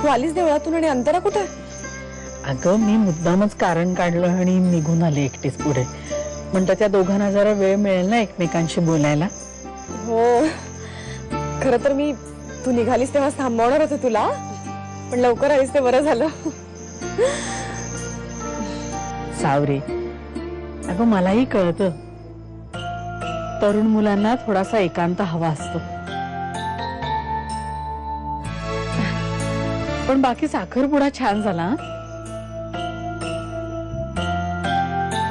तू आलीस देवळातून आणि अंतरा कुठे? अगं मी मुद्दामच कारण काढलं आणि निघून आले एकटीच पुढे. म्हणतं त्या दोघांना जरा वेळ मिळेल ना एकमेकांशी बोलायला. हो खरं तर मी तू निघालीस तेव्हा थांबवणार होते तुला, पण लवकर आलीस ते बरं झालं. सावरी, अगं मलाही कळतं तरुण मुलांना थोडासा एकांत हवा असतो, पण बाकी साखरपुडा छान झाला.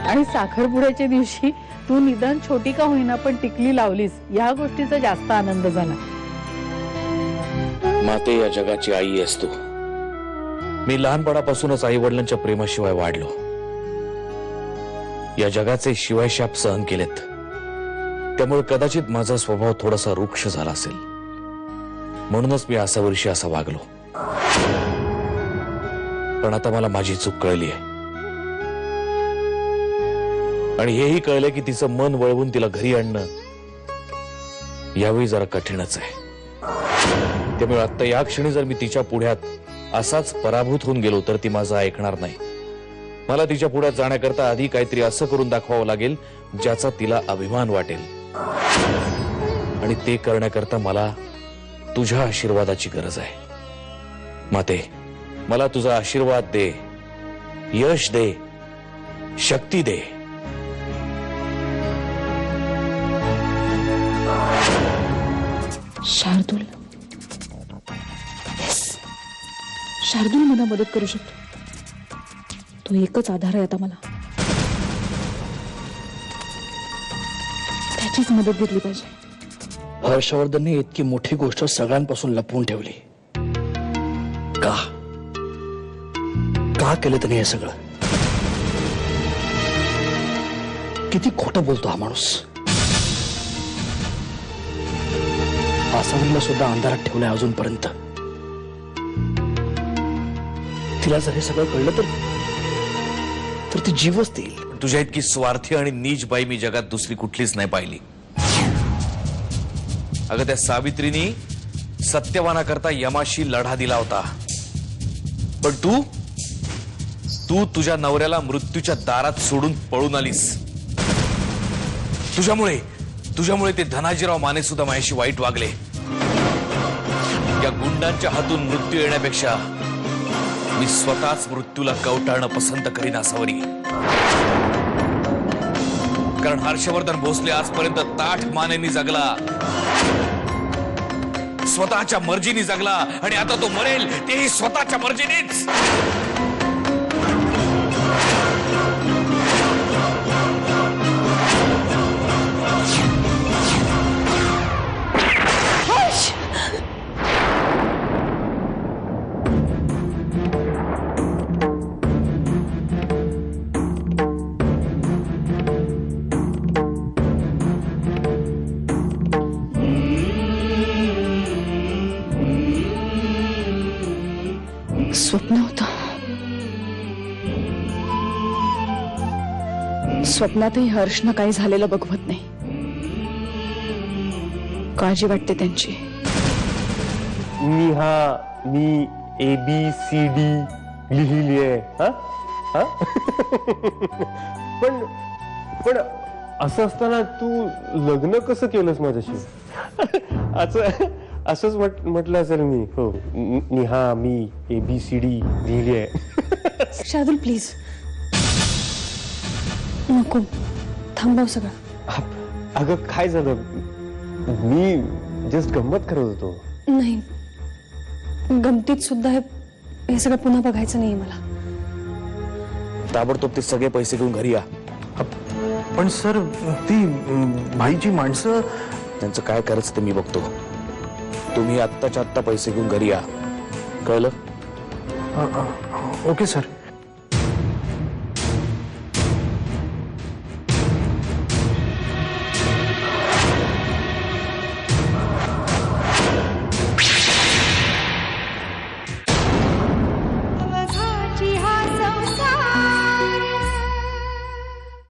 आणि साखरपुड्याच्या दिवशी तू निदान छोटी का होईना पण टिकली लावलीस, या गोष्टीचा जास्त आनंद झाला. माते, या जगाची आई आहेस तू. मी लहानपणापासूनच आई वडिलांच्या प्रेमाशिवाय वाढलो. या जगाचे शिवायशाप सहन केलेत, त्यामुळे कदाचित माझा स्वभाव थोडासा रुक्ष झाला असेल. म्हणूनच मी असा वर्षी असा वागलो. पण आता मला माझी चूक कळली आहे, आणि हेही कळलं की तिचं मन वळवून तिला घरी आणणं यावेळी जरा कठीणच आहे. त्यामुळे आता या क्षणी जर मी तिच्या पुढ्यात असाच पराभूत होऊन गेलो तर ती माझं ऐकणार नाही. मला तिच्या पुढ्यात जाण्याकरता आधी काहीतरी असं करून दाखवावं लागेल ज्याचा तिला अभिमान वाटेल, आणि ते करण्याकरता मला तुझ्या आशीर्वादाची गरज आहे. माते, मला तुझा आशीर्वाद दे, यश दे, शक्ती दे. शार्दूल, शार्दूल मला मदत करू शकतो. तो एकच आधार आहे आता मला. त्याचीच मदत घेतली पाहिजे. हर्षवर्धनने इतकी मोठी गोष्ट सगळ्यांपासून लपवून ठेवली का? का केलं त्याने हे सगळं? किती खोटं बोलतो हा माणूस. आसावरीला सुद्धा अंधारात ठेवलंय अजूनपर्यंत. तिला जर हे सगळं कळलं तर ती जीवच देईल. तुझ्या इतकी स्वार्थी आणि नीच बाई मी जगात दुसरी कुठलीच नाही पाहिली. अगं त्या सावित्रीनी सत्यवानाकरता यमाशी लढा दिला होता, पण तू तुझ्या नवऱ्याला मृत्यूच्या दारात सोडून पळून आलीस. तुझ्यामुळे ते धनाजीराव माने सुद्धा माझ्याशी वाईट वागले. या गुंडांच्या हातून मृत्यू येण्यापेक्षा मी स्वतःच मृत्यूला कवटाळणं पसंत करीन आसावरी. कारण हर्षवर्धन भोसले आजपर्यंत ताठ मानेनी जगला, स्वतःच्या मर्जीने जगला, आणि आता तो मरेल तेही स्वतःच्या मर्जीनेच. स्वप्न होतं. स्वप्नातही हर्षनं काही झालेलं बघवत नाही. काळजी वाटते त्यांची. मी ABCD लिहिली आहे. पण असं असताना तू लग्न कसं केलंस माझ्याशी? असंच म्हटलं असेल मी. हो, मी ABCD लिहिली आहे. शार्दूल प्लीज नको, थांबव सगळं. अगं काय झालं? मी जस्ट गंमत करत होतो. नाही, गमतीत सुद्धा हे सगळं पुन्हा बघायचं नाही मला. ताबडतोब ते सगळे पैसे घेऊन घरी या. पण सर, ती बाईची माणसं, त्यांचं काय करायचं ते मी बघतो. तुम्ही आत्ताच्या आत्ता पैसे घेऊन घरी या, कळलं? Okay sir.